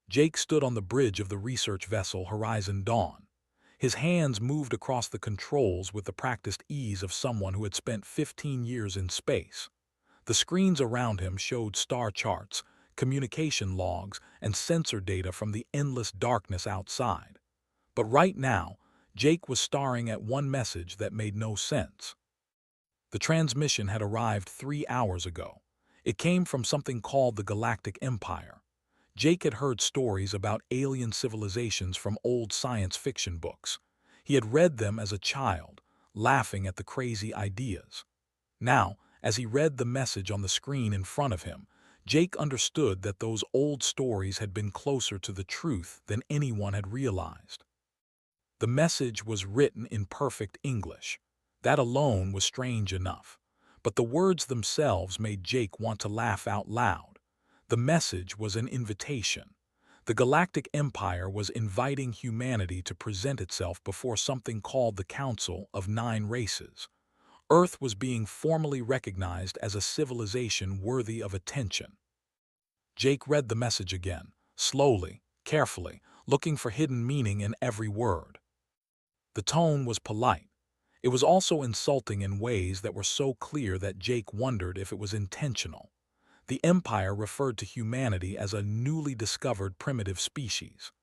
Jake stood on the bridge of the research vessel Horizon Dawn. His hands moved across the controls with the practiced ease of someone who had spent 15 years in space. The screens around him showed star charts, communication logs, and sensor data from the endless darkness outside. But right now, Jake was staring at one message that made no sense. The transmission had arrived 3 hours ago. It came from something called the Galactic Empire. Jake had heard stories about alien civilizations from old science fiction books. He had read them as a child, laughing at the crazy ideas. Now, as he read the message on the screen in front of him, Jake understood that those old stories had been closer to the truth than anyone had realized. The message was written in perfect English. That alone was strange enough. But the words themselves made Jake want to laugh out loud. The message was an invitation. The Galactic Empire was inviting humanity to present itself before something called the Council of Nine Races. Earth was being formally recognized as a civilization worthy of attention. Jake read the message again, slowly, carefully, looking for hidden meaning in every word. The tone was polite. It was also insulting in ways that were so clear that Jake wondered if it was intentional. The Empire referred to humanity as a newly discovered primitive species.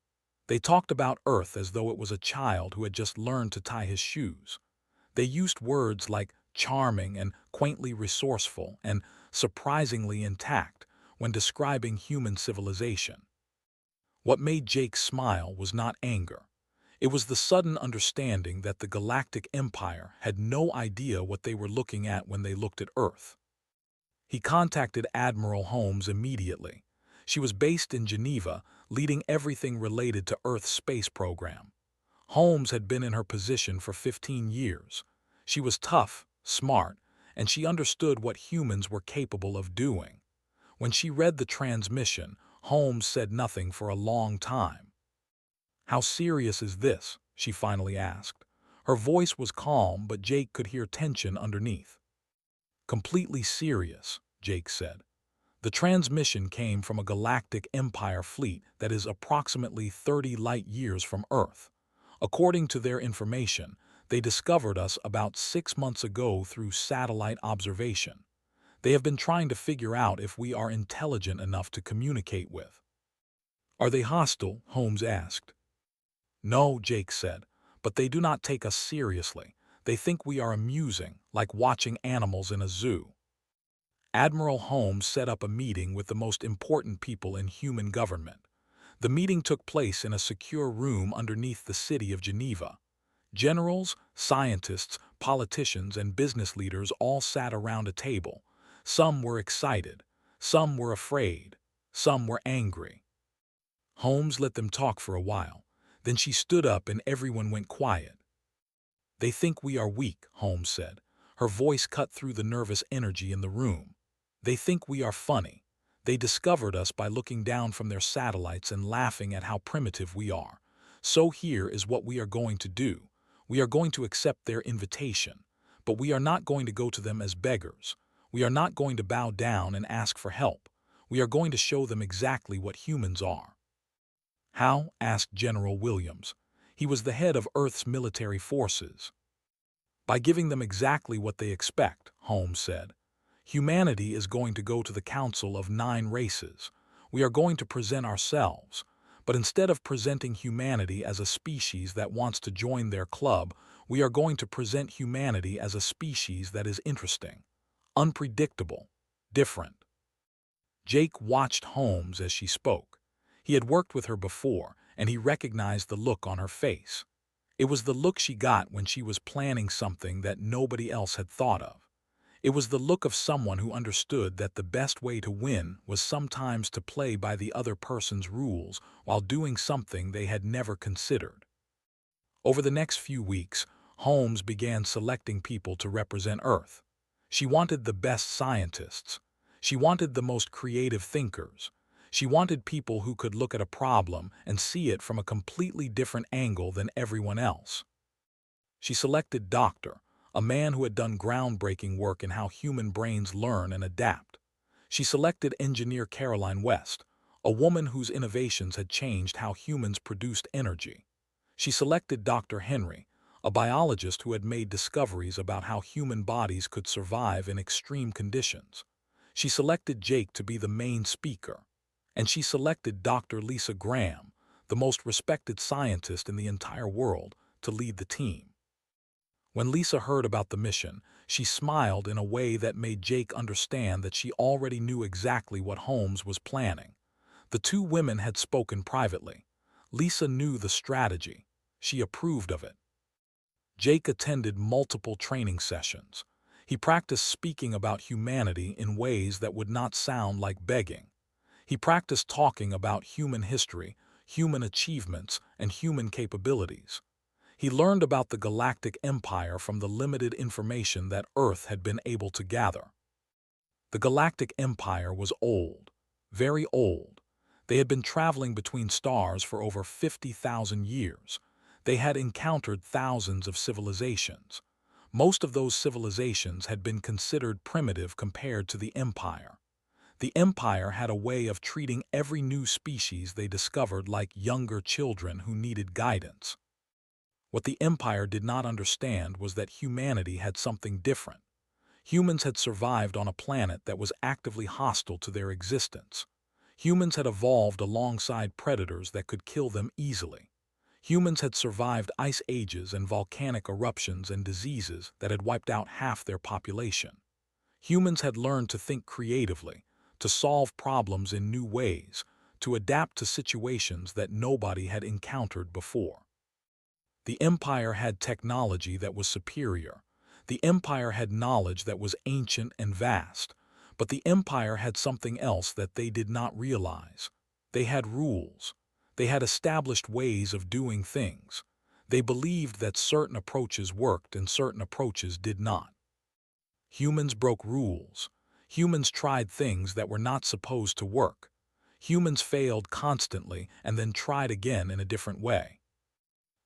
They talked about Earth as though it was a child who had just learned to tie his shoes. They used words like charming and quaintly resourceful and surprisingly intact when describing human civilization. What made Jake smile was not anger. It was the sudden understanding that the Galactic Empire had no idea what they were looking at when they looked at Earth. He contacted Admiral Holmes immediately. She was based in Geneva, leading everything related to Earth's space program. Holmes had been in her position for 15 years. She was tough, smart, and she understood what humans were capable of doing. When she read the transmission, Holmes said nothing for a long time. "How serious is this?" she finally asked. Her voice was calm, but Jake could hear tension underneath. "Completely serious," Jake said. "The transmission came from a Galactic Empire fleet that is approximately 30 light-years from Earth. According to their information, they discovered us about 6 months ago through satellite observation. They have been trying to figure out if we are intelligent enough to communicate with." "Are they hostile?" Holmes asked. "No," Jake said, "but they do not take us seriously. They think we are amusing, like watching animals in a zoo." Admiral Holmes set up a meeting with the most important people in human government. The meeting took place in a secure room underneath the city of Geneva. Generals, scientists, politicians, and business leaders all sat around a table. Some were excited, some were afraid, some were angry. Holmes let them talk for a while. Then she stood up and everyone went quiet. "They think we are weak," Holmes said. Her voice cut through the nervous energy in the room. "They think we are funny. They discovered us by looking down from their satellites and laughing at how primitive we are. So here is what we are going to do. We are going to accept their invitation. But we are not going to go to them as beggars. We are not going to bow down and ask for help. We are going to show them exactly what humans are." "How?" asked General Williams. He was the head of Earth's military forces. "By giving them exactly what they expect," Holmes said. "Humanity is going to go to the Council of Nine Races. We are going to present ourselves. But instead of presenting humanity as a species that wants to join their club, we are going to present humanity as a species that is interesting, unpredictable, different." Jake watched Holmes as she spoke. He had worked with her before, and he recognized the look on her face. It was the look she got when she was planning something that nobody else had thought of. It was the look of someone who understood that the best way to win was sometimes to play by the other person's rules while doing something they had never considered. Over the next few weeks, Holmes began selecting people to represent Earth. She wanted the best scientists. She wanted the most creative thinkers. She wanted people who could look at a problem and see it from a completely different angle than everyone else. She selected Doctor, a man who had done groundbreaking work in how human brains learn and adapt. She selected Engineer Caroline West, a woman whose innovations had changed how humans produced energy. She selected Dr. Henry, a biologist who had made discoveries about how human bodies could survive in extreme conditions. She selected Jake to be the main speaker, and she selected Dr. Lisa Graham, the most respected scientist in the entire world, to lead the team. When Lisa heard about the mission, she smiled in a way that made Jake understand that she already knew exactly what Holmes was planning. The two women had spoken privately. Lisa knew the strategy. She approved of it. Jake attended multiple training sessions. He practiced speaking about humanity in ways that would not sound like begging. He practiced talking about human history, human achievements, and human capabilities. He learned about the Galactic Empire from the limited information that Earth had been able to gather. The Galactic Empire was old, very old. They had been traveling between stars for over 50,000 years. They had encountered thousands of civilizations. Most of those civilizations had been considered primitive compared to the Empire. The Empire had a way of treating every new species they discovered like younger children who needed guidance. What the Empire did not understand was that humanity had something different. Humans had survived on a planet that was actively hostile to their existence. Humans had evolved alongside predators that could kill them easily. Humans had survived ice ages and volcanic eruptions and diseases that had wiped out half their population. Humans had learned to think creatively, to solve problems in new ways, to adapt to situations that nobody had encountered before. The Empire had technology that was superior. The Empire had knowledge that was ancient and vast. But the Empire had something else that they did not realize. They had rules. They had established ways of doing things. They believed that certain approaches worked and certain approaches did not. Humans broke rules. Humans tried things that were not supposed to work. Humans failed constantly and then tried again in a different way.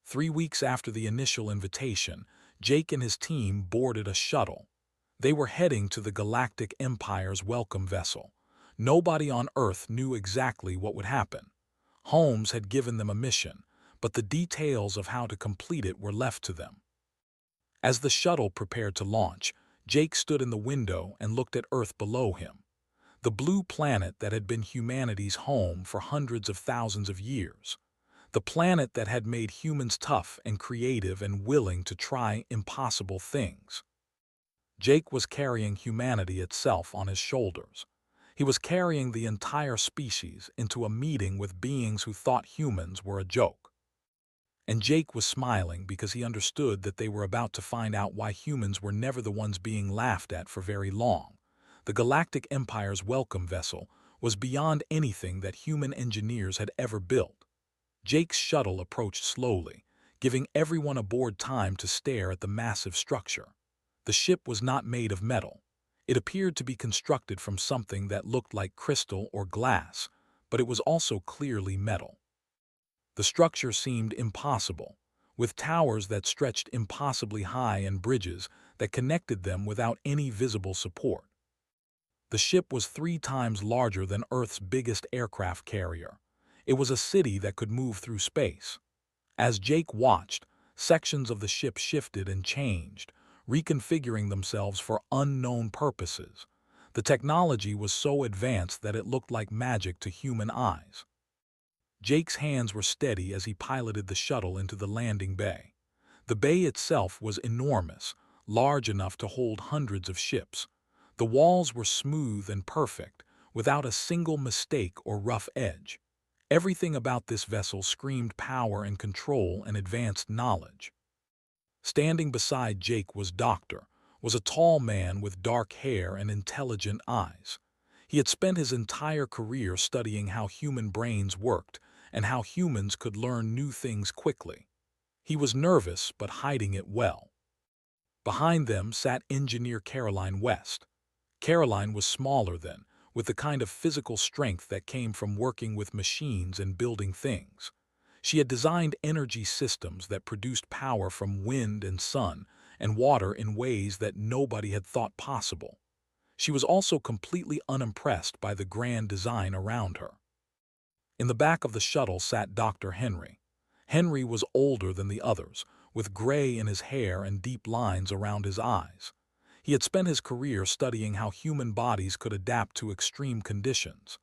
3 weeks after the initial invitation, Jake and his team boarded a shuttle. They were heading to the Galactic Empire's welcome vessel. Nobody on Earth knew exactly what would happen. Holmes had given them a mission, but the details of how to complete it were left to them. As the shuttle prepared to launch, Jake stood in the window and looked at Earth below him. The blue planet that had been humanity's home for hundreds of thousands of years. The planet that had made humans tough and creative and willing to try impossible things. Jake was carrying humanity itself on his shoulders. He was carrying the entire species into a meeting with beings who thought humans were a joke. And Jake was smiling because he understood that they were about to find out why humans were never the ones being laughed at for very long. The Galactic Empire's welcome vessel was beyond anything that human engineers had ever built. Jake's shuttle approached slowly, giving everyone aboard time to stare at the massive structure. The ship was not made of metal. It appeared to be constructed from something that looked like crystal or glass, but it was also clearly metal. The structure seemed impossible, with towers that stretched impossibly high and bridges that connected them without any visible support. The ship was 3 times larger than Earth's biggest aircraft carrier. It was a city that could move through space. As Jake watched, sections of the ship shifted and changed, reconfiguring themselves for unknown purposes. The technology was so advanced that it looked like magic to human eyes. Jake's hands were steady as he piloted the shuttle into the landing bay. The bay itself was enormous, large enough to hold hundreds of ships. The walls were smooth and perfect, without a single mistake or rough edge. Everything about this vessel screamed power and control and advanced knowledge. Standing beside Jake was a tall man with dark hair and intelligent eyes. He had spent his entire career studying how human brains worked and how humans could learn new things quickly. He was nervous but hiding it well. Behind them sat engineer Caroline West. Caroline was smaller than, with the kind of physical strength that came from working with machines and building things. She had designed energy systems that produced power from wind and sun and water in ways that nobody had thought possible. She was also completely unimpressed by the grand design around her. In the back of the shuttle sat Dr. Henry. Henry was older than the others, with gray in his hair and deep lines around his eyes. He had spent his career studying how human bodies could adapt to extreme conditions.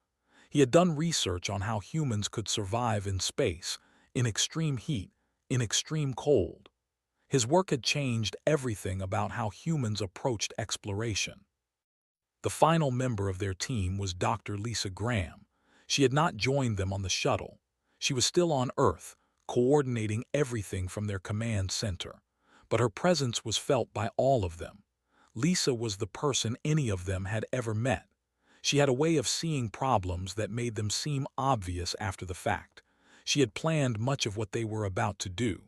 He had done research on how humans could survive in space, in extreme heat, in extreme cold. His work had changed everything about how humans approached exploration. The final member of their team was Dr. Lisa Graham. She had not joined them on the shuttle. She was still on Earth, coordinating everything from their command center. But her presence was felt by all of them. Lisa was the person any of them had ever met. She had a way of seeing problems that made them seem obvious after the fact. She had planned much of what they were about to do.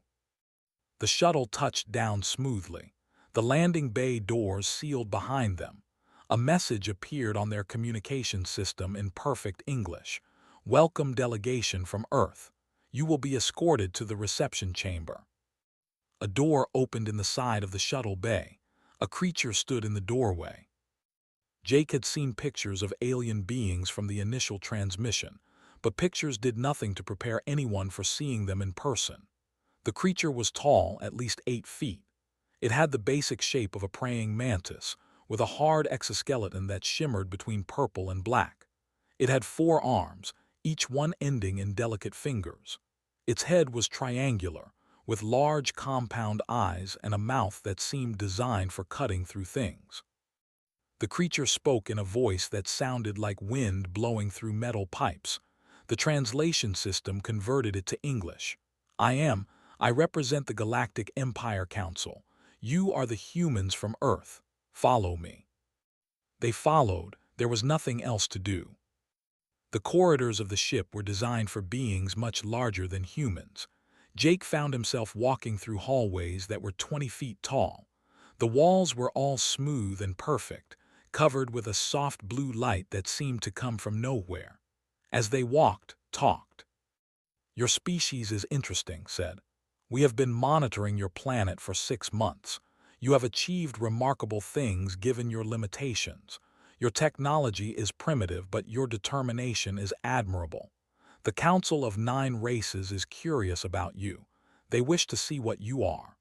The shuttle touched down smoothly. The landing bay doors sealed behind them. A message appeared on their communication system in perfect English. "Welcome delegation from Earth. You will be escorted to the reception chamber." A door opened in the side of the shuttle bay. A creature stood in the doorway. Jake had seen pictures of alien beings from the initial transmission, but pictures did nothing to prepare anyone for seeing them in person. The creature was tall, at least 8 feet. It had the basic shape of a praying mantis, with a hard exoskeleton that shimmered between purple and black. It had 4 arms, each one ending in delicate fingers. Its head was triangular, with large compound eyes and a mouth that seemed designed for cutting through things. The creature spoke in a voice that sounded like wind blowing through metal pipes. The translation system converted it to English. I represent the Galactic Empire Council. You are the humans from Earth. Follow me." They followed. There was nothing else to do. The corridors of the ship were designed for beings much larger than humans. Jake found himself walking through hallways that were 20 feet tall. The walls were all smooth and perfect, covered with a soft blue light that seemed to come from nowhere. As they talked. "Your species is interesting," said. "We have been monitoring your planet for 6 months. You have achieved remarkable things given your limitations. Your technology is primitive, but your determination is admirable. The Council of 9 Races is curious about you. They wish to see what you are."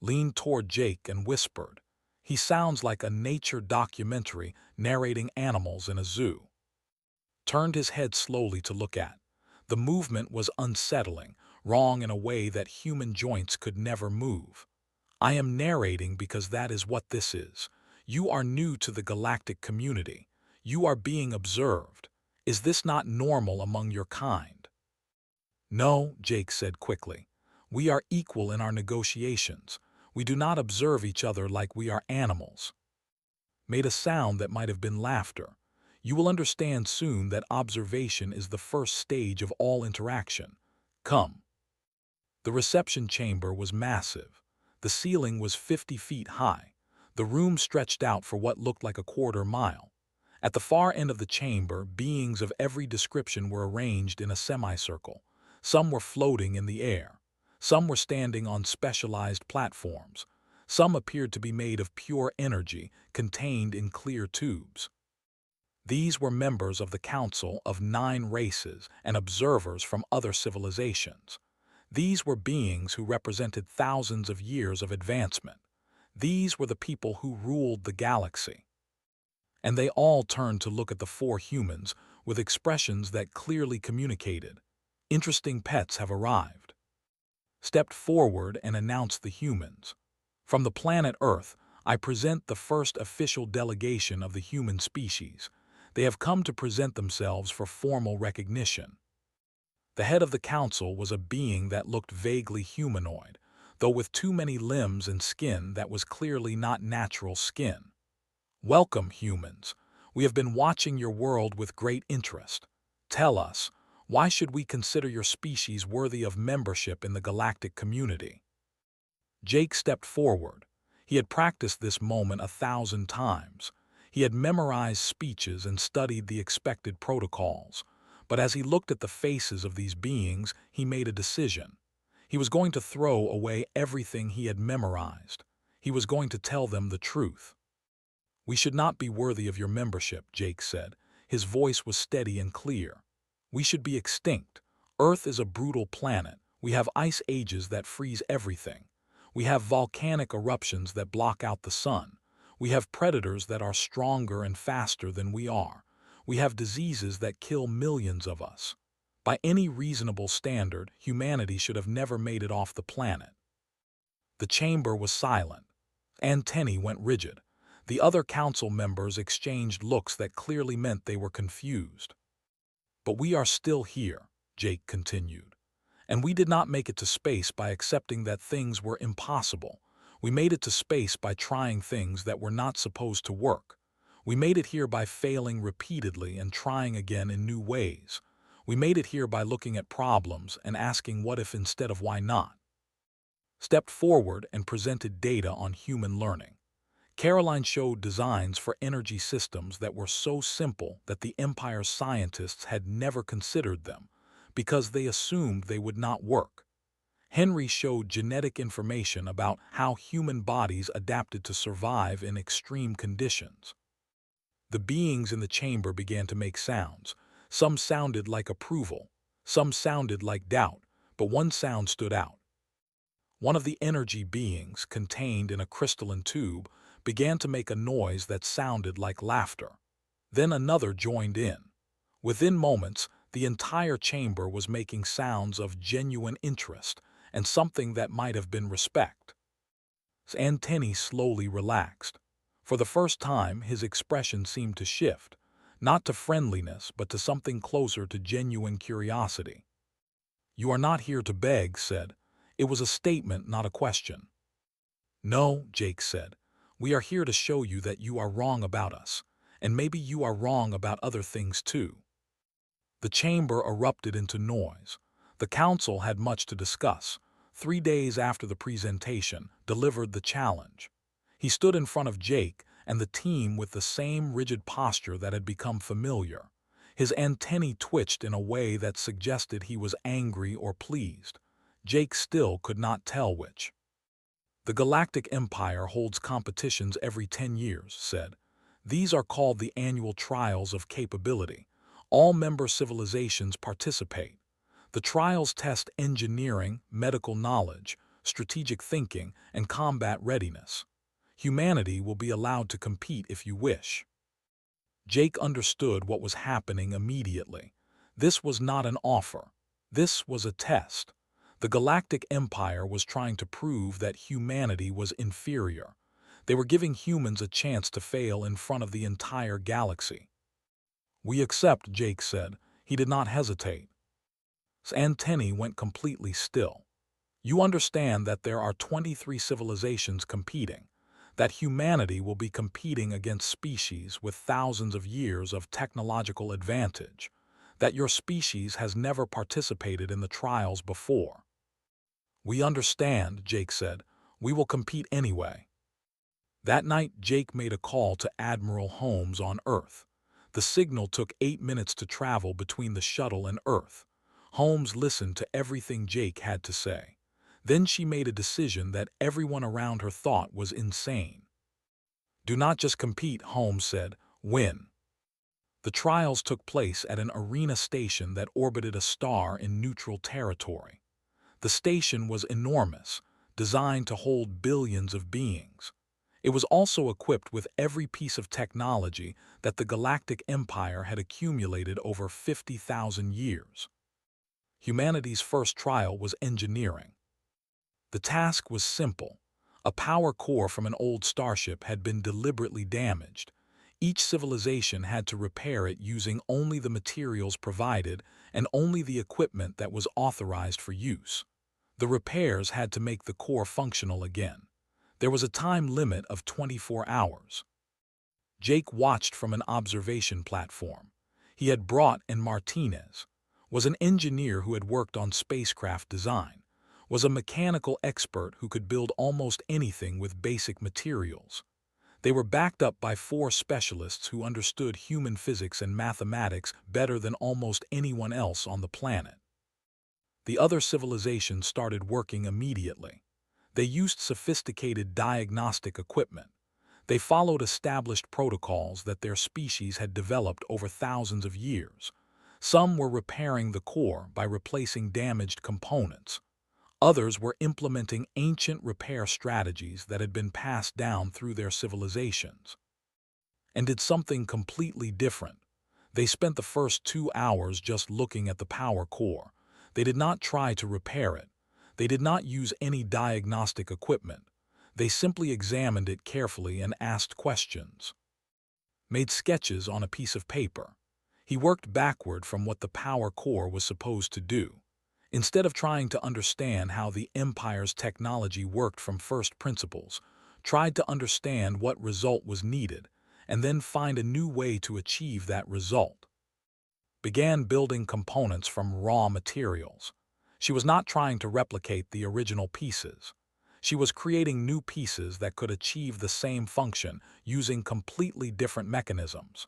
Leaned toward Jake and whispered. He sounds like a nature documentary narrating animals in a zoo. Turned his head slowly to look at. The movement was unsettling, wrong in a way that human joints could never move. "I am narrating because that is what this is. You are new to the galactic community. You are being observed. Is this not normal among your kind?" "No," Jake said quickly. "We are equal in our negotiations. We do not observe each other like we are animals." Made a sound that might have been laughter. "You will understand soon that observation is the first stage of all interaction. Come." The reception chamber was massive. The ceiling was 50 feet high. The room stretched out for what looked like a quarter mile. At the far end of the chamber, beings of every description were arranged in a semicircle. Some were floating in the air. Some were standing on specialized platforms. Some appeared to be made of pure energy, contained in clear tubes. These were members of the Council of 9 Races and observers from other civilizations. These were beings who represented thousands of years of advancement. These were the people who ruled the galaxy. And they all turned to look at the 4 humans with expressions that clearly communicated, "Interesting pets have arrived." Stepped forward and announced the humans. "From the planet Earth, I present the first official delegation of the human species. They have come to present themselves for formal recognition." The head of the council was a being that looked vaguely humanoid, though with too many limbs and skin that was clearly not natural skin. "Welcome, humans. We have been watching your world with great interest. Tell us, why should we consider your species worthy of membership in the galactic community?" Jake stepped forward. He had practiced this moment 1,000 times. He had memorized speeches and studied the expected protocols. But as he looked at the faces of these beings, he made a decision. He was going to throw away everything he had memorized. He was going to tell them the truth. "We should not be worthy of your membership," Jake said. His voice was steady and clear. We should be extinct. Earth is a brutal planet. We have ice ages that freeze everything. We have volcanic eruptions that block out the sun. We have predators that are stronger and faster than we are. We have diseases that kill millions of us. By any reasonable standard, humanity should have never made it off the planet. The chamber was silent. Antennae went rigid. The other council members exchanged looks that clearly meant they were confused. But we are still here, Jake continued. And we did not make it to space by accepting that things were impossible. We made it to space by trying things that were not supposed to work. We made it here by failing repeatedly and trying again in new ways. We made it here by looking at problems and asking what if instead of why not. Stepped forward and presented data on human learning. Caroline showed designs for energy systems that were so simple that the Empire's scientists had never considered them, because they assumed they would not work. Henry showed genetic information about how human bodies adapted to survive in extreme conditions. The beings in the chamber began to make sounds. Some sounded like approval, some sounded like doubt, but one sound stood out. One of the energy beings, contained in a crystalline tube, began to make a noise that sounded like laughter. Then another joined in. Within moments, the entire chamber was making sounds of genuine interest and something that might have been respect. Antennae slowly relaxed. For the first time, his expression seemed to shift, not to friendliness, but to something closer to genuine curiosity. "You are not here to beg," said. It was a statement, not a question. "No," Jake said. "We are here to show you that you are wrong about us, and maybe you are wrong about other things too." The chamber erupted into noise. The council had much to discuss. 3 days after the presentation, delivered the challenge. He stood in front of Jake and the team with the same rigid posture that had become familiar. His antennae twitched in a way that suggested he was angry or pleased. Jake still could not tell which. "The Galactic Empire holds competitions every 10 years, said. "These are called the annual trials of capability. All member civilizations participate. The trials test engineering, medical knowledge, strategic thinking, and combat readiness. Humanity will be allowed to compete if you wish." Jake understood what was happening immediately. This was not an offer. This was a test. The Galactic Empire was trying to prove that humanity was inferior. They were giving humans a chance to fail in front of the entire galaxy. "We accept," Jake said. He did not hesitate. His antennae went completely still. "You understand that there are 23 civilizations competing, that humanity will be competing against species with thousands of years of technological advantage, that your species has never participated in the trials before." "We understand," Jake said. "We will compete anyway." That night, Jake made a call to Admiral Holmes on Earth. The signal took 8 minutes to travel between the shuttle and Earth. Holmes listened to everything Jake had to say. Then she made a decision that everyone around her thought was insane. "Do not just compete," Holmes said. "Win." The trials took place at an arena station that orbited a star in neutral territory. The station was enormous, designed to hold billions of beings. It was also equipped with every piece of technology that the Galactic Empire had accumulated over 50,000 years. Humanity's first trial was engineering. The task was simple. A power core from an old starship had been deliberately damaged. Each civilization had to repair it using only the materials provided and only the equipment that was authorized for use. The repairs had to make the core functional again. There was a time limit of 24 hours. Jake watched from an observation platform. He had brought in Martinez, was an engineer who had worked on spacecraft design, was a mechanical expert who could build almost anything with basic materials. They were backed up by 4 specialists who understood human physics and mathematics better than almost anyone else on the planet. The other civilizations started working immediately. They used sophisticated diagnostic equipment. They followed established protocols that their species had developed over thousands of years. Some were repairing the core by replacing damaged components. Others were implementing ancient repair strategies that had been passed down through their civilizations. And did something completely different. They spent the first 2 hours just looking at the power core. They did not try to repair it. They did not use any diagnostic equipment. They simply examined it carefully and asked questions. Made sketches on a piece of paper. He worked backward from what the power core was supposed to do. Instead of trying to understand how the Empire's technology worked from first principles, tried to understand what result was needed, and then find a new way to achieve that result. Began building components from raw materials. She was not trying to replicate the original pieces. She was creating new pieces that could achieve the same function using completely different mechanisms.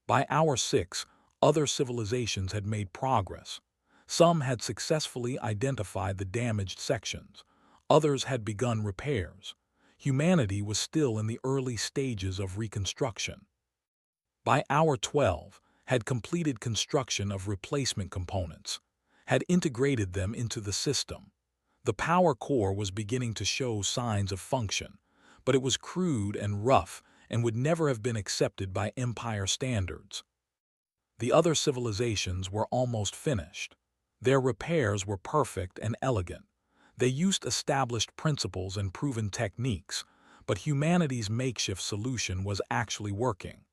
By hour 6, other civilizations had made progress. Some had successfully identified the damaged sections. Others had begun repairs. Humanity was still in the early stages of reconstruction. By hour 12, had completed construction of replacement components, had integrated them into the system. The power core was beginning to show signs of function, but it was crude and rough and would never have been accepted by Empire standards. The other civilizations were almost finished. Their repairs were perfect and elegant. They used established principles and proven techniques, but humanity's makeshift solution was actually working.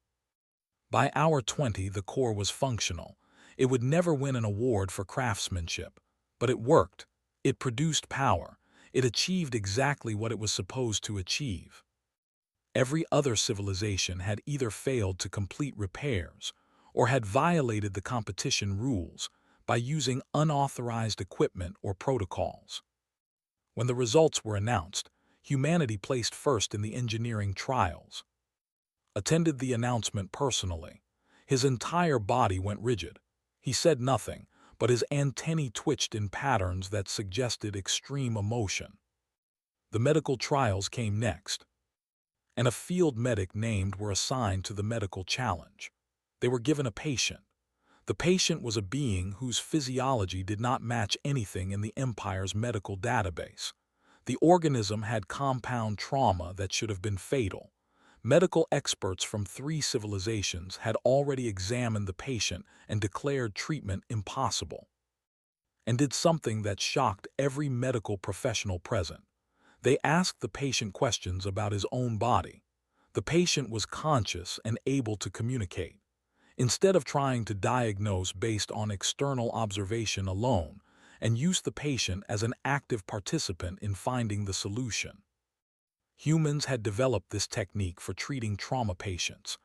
By hour 20, the core was functional. It would never win an award for craftsmanship, but it worked. It produced power. It achieved exactly what it was supposed to achieve. Every other civilization had either failed to complete repairs or had violated the competition rules by using unauthorized equipment or protocols. When the results were announced, humanity placed first in the engineering trials. Attended the announcement personally. His entire body went rigid. He said nothing, but his antennae twitched in patterns that suggested extreme emotion. The medical trials came next, and a field medic named were assigned to the medical challenge. They were given a patient. The patient was a being whose physiology did not match anything in the Empire's medical database. The organism had compound trauma that should have been fatal. Medical experts from 3 civilizations had already examined the patient and declared treatment impossible. And did something that shocked every medical professional present. They asked the patient questions about his own body. The patient was conscious and able to communicate. Instead of trying to diagnose based on external observation alone, and use the patient as an active participant in finding the solution. Humans had developed this technique for treating trauma patients.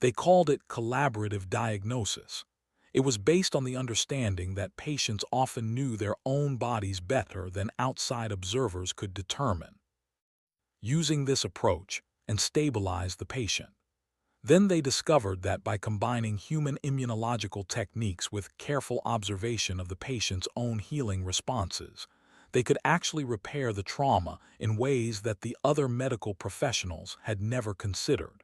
They called it collaborative diagnosis. It was based on the understanding that patients often knew their own bodies better than outside observers could determine. Using this approach and stabilized the patient. Then they discovered that by combining human immunological techniques with careful observation of the patient's own healing responses, they could actually repair the trauma in ways that the other medical professionals had never considered.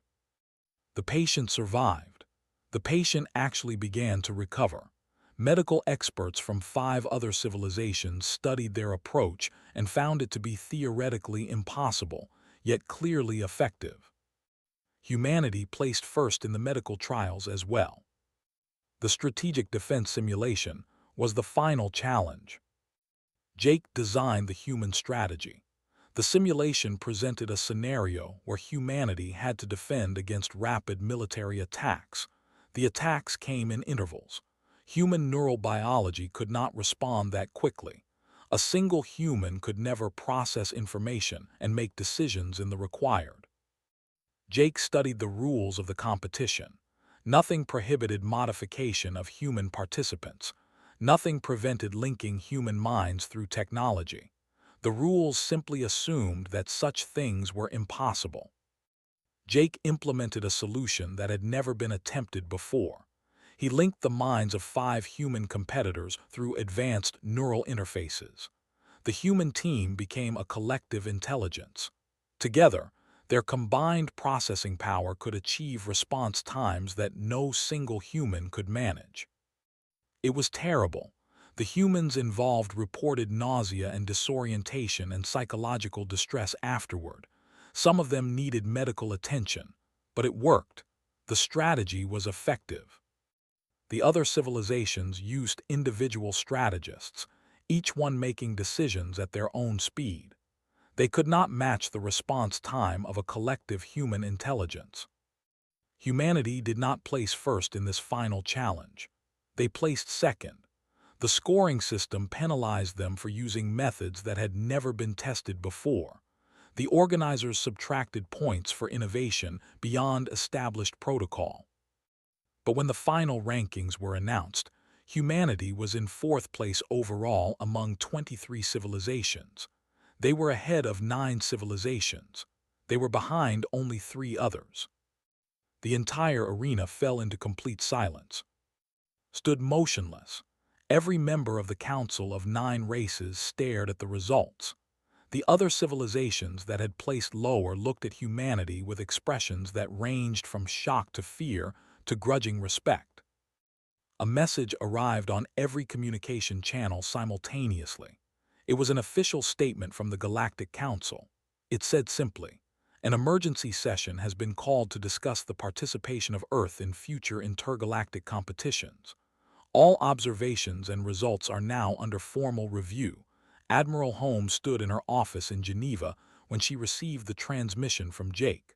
The patient survived. The patient actually began to recover. Medical experts from 5 other civilizations studied their approach and found it to be theoretically impossible, yet clearly effective. Humanity placed first in the medical trials as well. The strategic defense simulation was the final challenge. Jake designed the human strategy. The simulation presented a scenario where humanity had to defend against rapid military attacks. The attacks came in intervals. Human neurobiology could not respond that quickly. A single human could never process information and make decisions in the required. Jake studied the rules of the competition. Nothing prohibited modification of human participants. Nothing prevented linking human minds through technology. The rules simply assumed that such things were impossible. Jake implemented a solution that had never been attempted before. He linked the minds of 5 human competitors through advanced neural interfaces. The human team became a collective intelligence. Together, their combined processing power could achieve response times that no single human could manage. It was terrible. The humans involved reported nausea and disorientation and psychological distress afterward. Some of them needed medical attention, but it worked. The strategy was effective. The other civilizations used individual strategists, each one making decisions at their own speed. They could not match the response time of a collective human intelligence. Humanity did not place first in this final challenge. They placed second. The scoring system penalized them for using methods that had never been tested before. The organizers subtracted points for innovation beyond established protocol. But when the final rankings were announced, humanity was in fourth place overall among 23 civilizations. They were ahead of 9 civilizations. They were behind only 3 others. The entire arena fell into complete silence. Stood motionless. Every member of the Council of 9 races stared at the results. The other civilizations that had placed lower looked at humanity with expressions that ranged from shock to fear to grudging respect. A message arrived on every communication channel simultaneously. It was an official statement from the Galactic Council. It said simply, "An emergency session has been called to discuss the participation of Earth in future intergalactic competitions. All observations and results are now under formal review." Admiral Holmes stood in her office in Geneva when she received the transmission from Jake.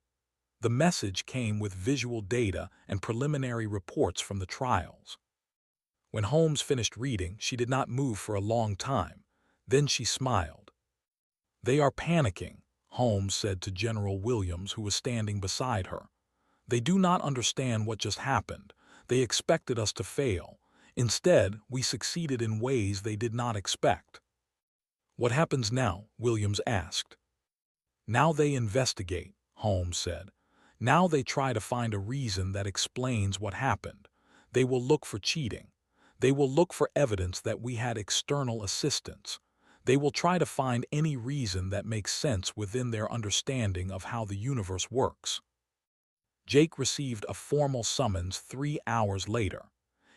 The message came with visual data and preliminary reports from the trials. When Holmes finished reading, she did not move for a long time. Then she smiled. "They are panicking," Holmes said to General Williams, who was standing beside her. "They do not understand what just happened. They expected us to fail. Instead, we succeeded in ways they did not expect." "What happens now?" Williams asked. "Now they investigate," Holmes said. "Now they try to find a reason that explains what happened. They will look for cheating. They will look for evidence that we had external assistance. They will try to find any reason that makes sense within their understanding of how the universe works." Jake received a formal summons 3 hours later.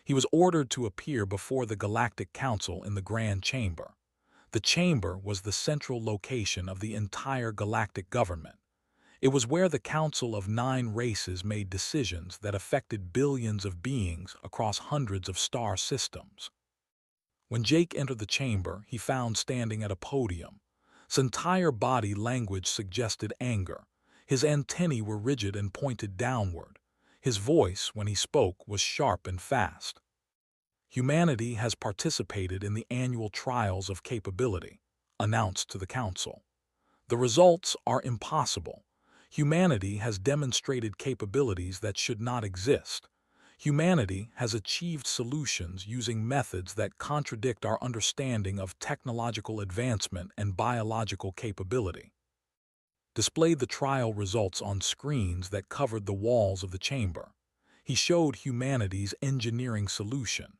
He was ordered to appear before the Galactic Council in the Grand Chamber. The chamber was the central location of the entire galactic government. It was where the Council of 9 races made decisions that affected billions of beings across hundreds of star systems. When Jake entered the chamber, he found standing at a podium. His entire body language suggested anger. His antennae were rigid and pointed downward. His voice, when he spoke, was sharp and fast. "Humanity has participated in the annual trials of capability," announced to the Council. "The results are impossible. Humanity has demonstrated capabilities that should not exist. Humanity has achieved solutions using methods that contradict our understanding of technological advancement and biological capability." Displayed the trial results on screens that covered the walls of the chamber. He showed humanity's engineering solution.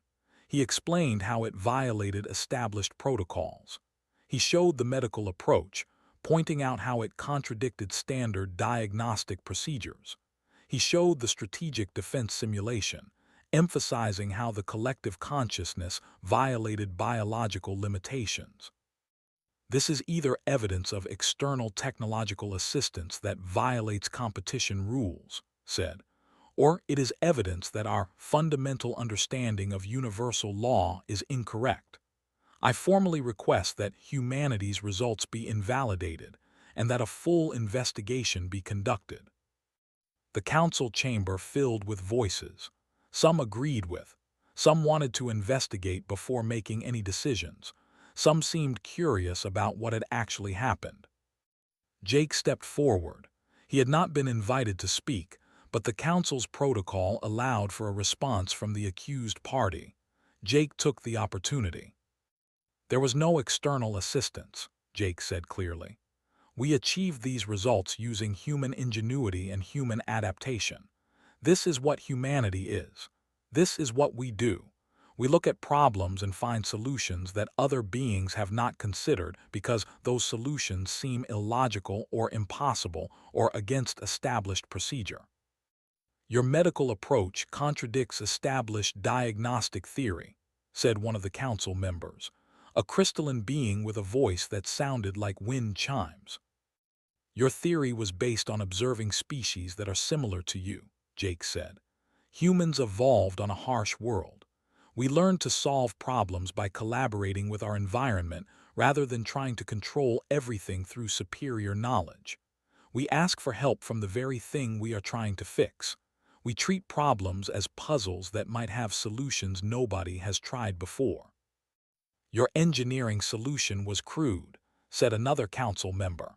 He explained how it violated established protocols. He showed the medical approach, pointing out how it contradicted standard diagnostic procedures. He showed the strategic defense simulation, emphasizing how the collective consciousness violated biological limitations. "This is either evidence of external technological assistance that violates competition rules," said, "or it is evidence that our fundamental understanding of universal law is incorrect. I formally request that humanity's results be invalidated and that a full investigation be conducted." The council chamber filled with voices. Some agreed with, some wanted to investigate before making any decisions, some seemed curious about what had actually happened. Jake stepped forward. He had not been invited to speak, but the council's protocol allowed for a response from the accused party. Jake took the opportunity. "There was no external assistance," Jake said clearly. "We achieved these results using human ingenuity and human adaptation. This is what humanity is. This is what we do. We look at problems and find solutions that other beings have not considered because those solutions seem illogical or impossible or against established procedure. Your medical approach contradicts established diagnostic theory. said one of the council members, a crystalline being with a voice that sounded like wind chimes. Your theory was based on observing species that are similar to you, Jake said. Humans evolved on a harsh world. We learned to solve problems by collaborating with our environment rather than trying to control everything through superior knowledge. We ask for help from the very thing we are trying to fix. We treat problems as puzzles that might have solutions nobody has tried before. Your engineering solution was crude, said another council member.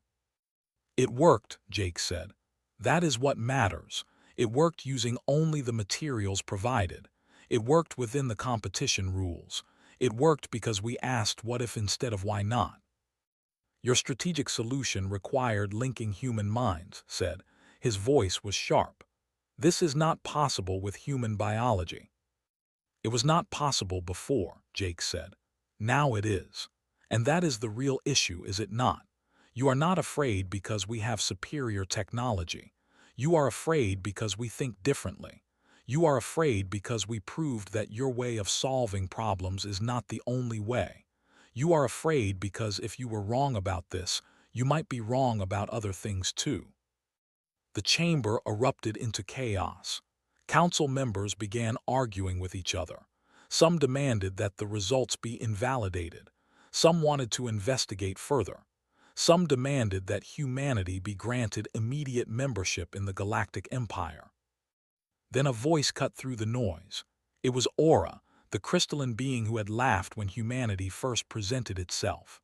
It worked, Jake said. That is what matters. It worked using only the materials provided. It worked within the competition rules. It worked because we asked what if instead of why not. Your strategic solution required linking human minds, said. His voice was sharp. This is not possible with human biology. It was not possible before, Jake said. Now it is. And that is the real issue, is it not? You are not afraid because we have superior technology. You are afraid because we think differently. You are afraid because we proved that your way of solving problems is not the only way. You are afraid because if you were wrong about this, you might be wrong about other things too. The chamber erupted into chaos. Council members began arguing with each other. Some demanded that the results be invalidated. Some wanted to investigate further. Some demanded that humanity be granted immediate membership in the Galactic Empire. Then a voice cut through the noise. It was Aura, the crystalline being who had laughed when humanity first presented itself.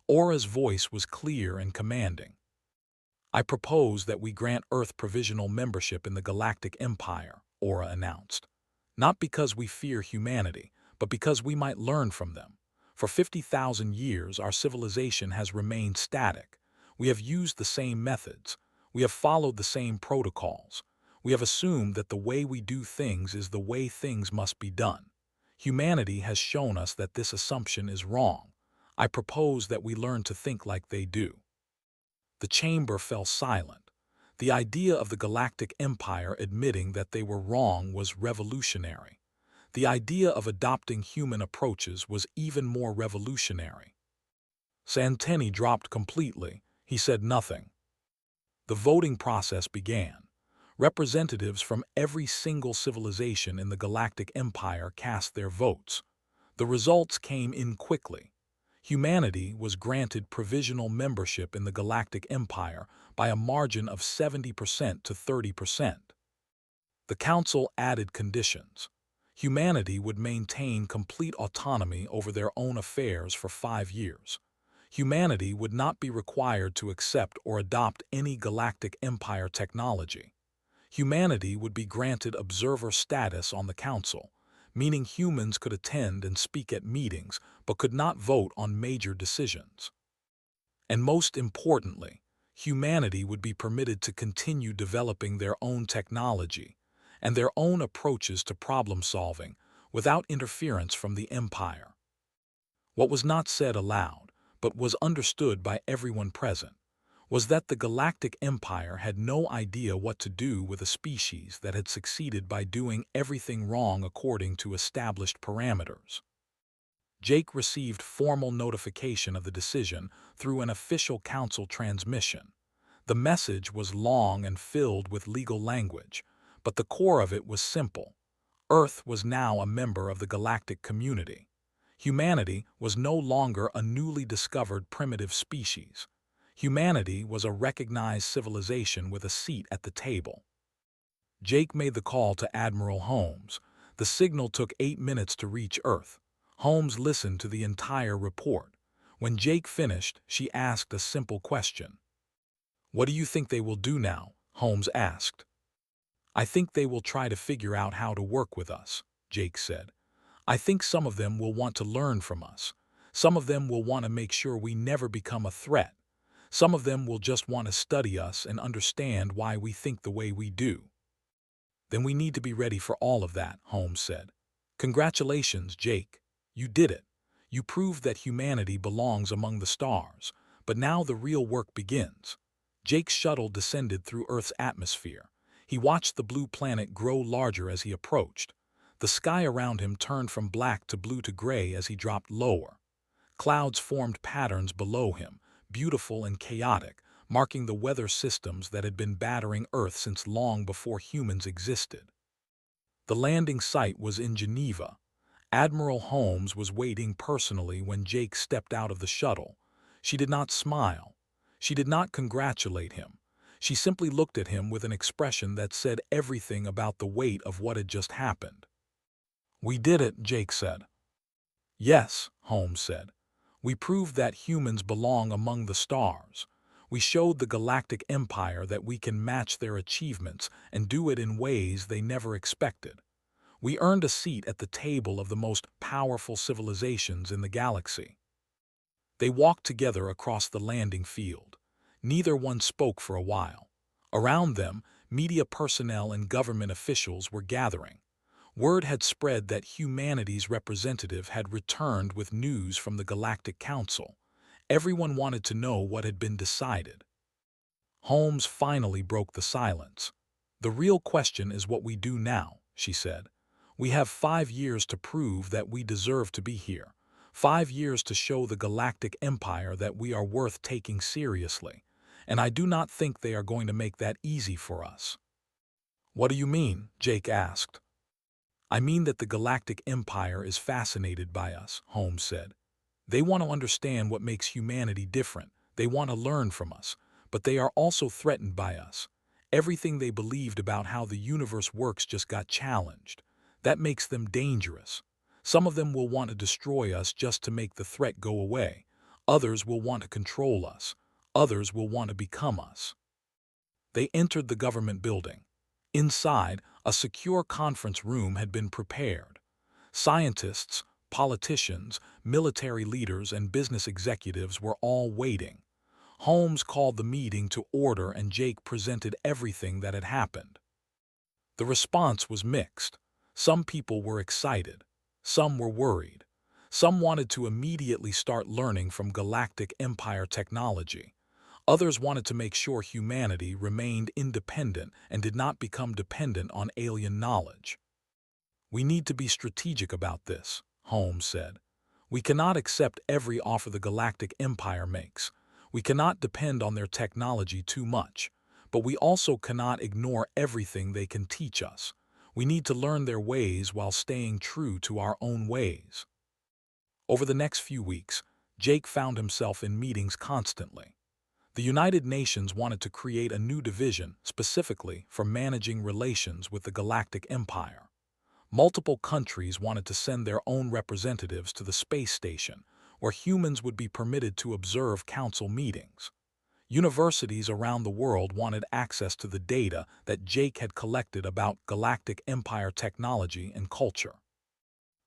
Aura's voice was clear and commanding. I propose that we grant Earth provisional membership in the Galactic Empire, Aura announced. Not because we fear humanity, but because we might learn from them. For 50,000 years, our civilization has remained static. We have used the same methods. We have followed the same protocols. We have assumed that the way we do things is the way things must be done. Humanity has shown us that this assumption is wrong. I propose that we learn to think like they do. The chamber fell silent. The idea of the Galactic Empire admitting that they were wrong was revolutionary. The idea of adopting human approaches was even more revolutionary. Santeni dropped completely. He said nothing. The voting process began. Representatives from every single civilization in the Galactic Empire cast their votes. The results came in quickly. Humanity was granted provisional membership in the Galactic Empire by a margin of 70% to 30%. The Council added conditions. Humanity would maintain complete autonomy over their own affairs for 5 years. Humanity would not be required to accept or adopt any Galactic Empire technology. Humanity would be granted observer status on the Council, meaning humans could attend and speak at meetings but could not vote on major decisions. And most importantly, humanity would be permitted to continue developing their own technology and their own approaches to problem-solving without interference from the Empire. What was not said aloud, but was understood by everyone present, was that the Galactic Empire had no idea what to do with a species that had succeeded by doing everything wrong according to established parameters. Jake received formal notification of the decision through an official council transmission. The message was long and filled with legal language, but the core of it was simple. Earth was now a member of the galactic community. Humanity was no longer a newly discovered primitive species. Humanity was a recognized civilization with a seat at the table. Jake made the call to Admiral Holmes. The signal took 8 minutes to reach Earth. Holmes listened to the entire report. When Jake finished, she asked a simple question. "What do you think they will do now?" Holmes asked. "I think they will try to figure out how to work with us," Jake said. "I think some of them will want to learn from us. Some of them will want to make sure we never become a threat. Some of them will just want to study us and understand why we think the way we do." "Then we need to be ready for all of that," Holmes said. "Congratulations, Jake. You did it. You proved that humanity belongs among the stars. But now the real work begins." Jake's shuttle descended through Earth's atmosphere. He watched the blue planet grow larger as he approached. The The sky around him turned from black to blue to gray as he dropped lower. Clouds formed patterns below him, beautiful and chaotic, marking the weather systems that had been battering Earth since long before humans existed. The landing site was in Geneva. Admiral Holmes was waiting personally when Jake stepped out of the shuttle. She did not smile. She did not congratulate him. She simply looked at him with an expression that said everything about the weight of what had just happened. "We did it," Jake said. "Yes," Holmes said. "We proved that humans belong among the stars. We showed the Galactic Empire that we can match their achievements and do it in ways they never expected. We earned a seat at the table of the most powerful civilizations in the galaxy." They walked together across the landing field. Neither one spoke for a while. Around them, media personnel and government officials were gathering. Word had spread that humanity's representative had returned with news from the Galactic Council. Everyone wanted to know what had been decided. Holmes finally broke the silence. "The real question is what we do now," she said. "We have 5 years to prove that we deserve to be here. 5 years to show the Galactic Empire that we are worth taking seriously. And I do not think they are going to make that easy for us." "What do you mean?" Jake asked. "I mean that the Galactic Empire is fascinated by us," Holmes said. "They want to understand what makes humanity different. They want to learn from us. But they are also threatened by us. Everything they believed about how the universe works just got challenged. That makes them dangerous. Some of them will want to destroy us just to make the threat go away. Others will want to control us. Others will want to become us." They entered the government building. Inside, a secure conference room had been prepared. Scientists, politicians, military leaders, and business executives were all waiting. Holmes called the meeting to order and Jake presented everything that had happened. The response was mixed. Some people were excited. Some were worried. Some wanted to immediately start learning from Galactic Empire technology. Others wanted to make sure humanity remained independent and did not become dependent on alien knowledge. "We need to be strategic about this," Holmes said. "We cannot accept every offer the Galactic Empire makes. We cannot depend on their technology too much. But we also cannot ignore everything they can teach us. We need to learn their ways while staying true to our own ways." Over the next few weeks, Jake found himself in meetings constantly. The United Nations wanted to create a new division specifically for managing relations with the Galactic Empire. Multiple countries wanted to send their own representatives to the space station, where humans would be permitted to observe council meetings. Universities around the world wanted access to the data that Jake had collected about Galactic Empire technology and culture.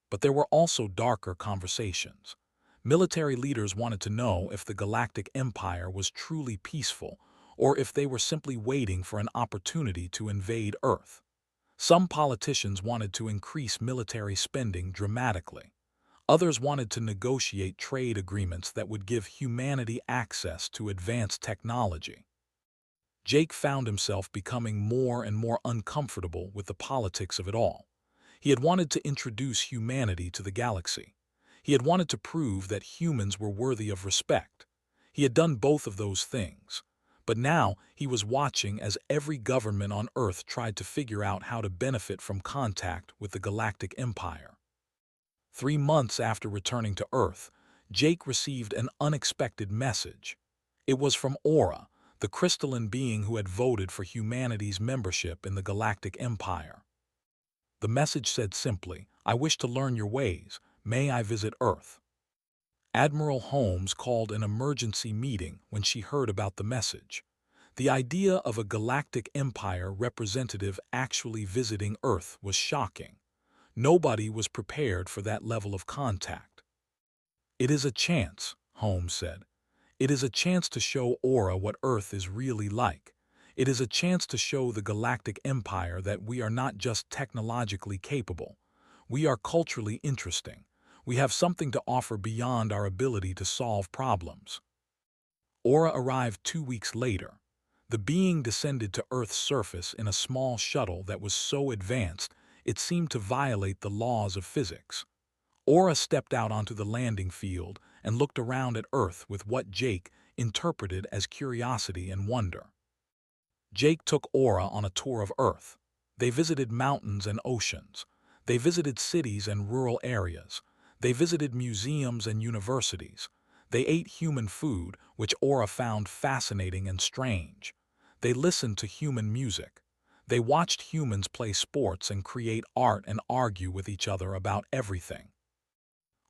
But there were also darker conversations. Military leaders wanted to know if the Galactic Empire was truly peaceful or if they were simply waiting for an opportunity to invade Earth. Some politicians wanted to increase military spending dramatically. Others wanted to negotiate trade agreements that would give humanity access to advanced technology. Jake found himself becoming more and more uncomfortable with the politics of it all. He had wanted to introduce humanity to the galaxy. He had wanted to prove that humans were worthy of respect. He had done both of those things. But now he was watching as every government on Earth tried to figure out how to benefit from contact with the Galactic Empire. 3 months after returning to Earth, Jake received an unexpected message. It was from Aura, the crystalline being who had voted for humanity's membership in the Galactic Empire. The message said simply, "I wish to learn your ways. May I visit Earth?" Admiral Holmes called an emergency meeting when she heard about the message. The idea of a Galactic Empire representative actually visiting Earth was shocking. Nobody was prepared for that level of contact. "It is a chance," Holmes said. "It is a chance to show Aura what Earth is really like. It is a chance to show the Galactic Empire that we are not just technologically capable. We are culturally interesting. We have something to offer beyond our ability to solve problems." Aura arrived 2 weeks later. The being descended to Earth's surface in a small shuttle that was so advanced It seemed to violate the laws of physics. Aura stepped out onto the landing field and looked around at Earth with what Jake interpreted as curiosity and wonder. Jake took Aura on a tour of Earth. They visited mountains and oceans. They visited cities and rural areas. They visited museums and universities. They ate human food, which Aura found fascinating and strange. They listened to human music. They watched humans play sports and create art and argue with each other about everything.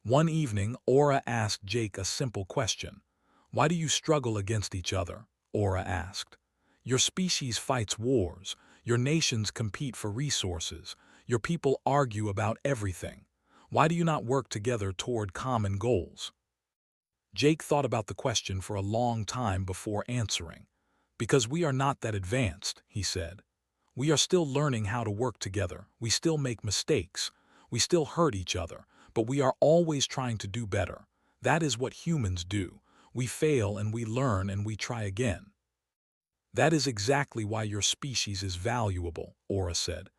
One evening, Aura asked Jake a simple question. "Why do you struggle against each other?" Aura asked. "Your species fights wars. Your nations compete for resources. Your people argue about everything. Why do you not work together toward common goals?" Jake thought about the question for a long time before answering. "Because we are not that advanced," he said. "We are still learning how to work together. We still make mistakes. We still hurt each other, but we are always trying to do better. That is what humans do. We fail and we learn and we try again." "That is exactly why your species is valuable," Aura said.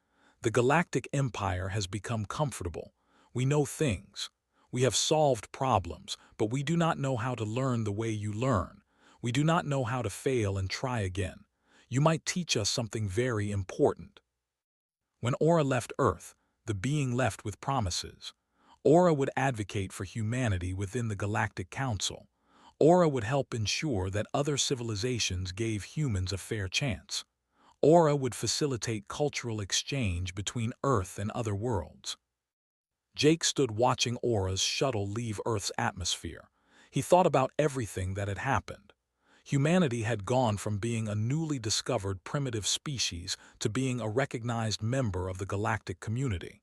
"The Galactic Empire has become comfortable. We know things. We have solved problems, but we do not know how to learn the way you learn. We do not know how to fail and try again. You might teach us something very important." When Aura left Earth, the being left with promises. Aura would advocate for humanity within the Galactic Council. Aura would help ensure that other civilizations gave humans a fair chance. Aura would facilitate cultural exchange between Earth and other worlds. Jake stood watching Aura's shuttle leave Earth's atmosphere. He thought about everything that had happened. Humanity had gone from being a newly discovered primitive species to being a recognized member of the galactic community.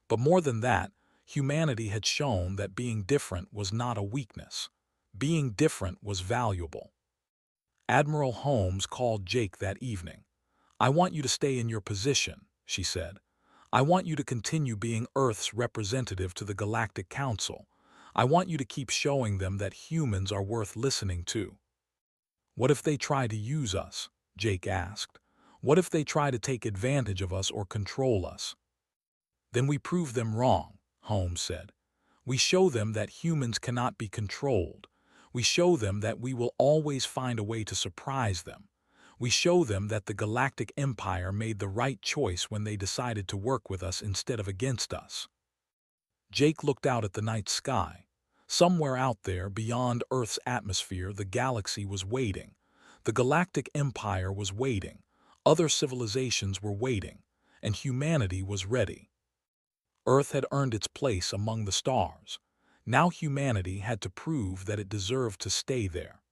But more than that, humanity had shown that being different was not a weakness. Being different was valuable. Admiral Holmes called Jake that evening. "I want you to stay in your position," she said. "I want you to continue being Earth's representative to the Galactic Council. I want you to keep showing them that humans are worth listening to." "What if they try to use us?" Jake asked. "What if they try to take advantage of us or control us?" "Then we prove them wrong," Holmes said. "We show them that humans cannot be controlled. We show them that we will always find a way to surprise them. We show them that the Galactic Empire made the right choice when they decided to work with us instead of against us." Jake looked out at the night sky. Somewhere out there, beyond Earth's atmosphere, the galaxy was waiting. The Galactic Empire was waiting. Other civilizations were waiting. And humanity was ready. Earth had earned its place among the stars. Now humanity had to prove that it deserved to stay there.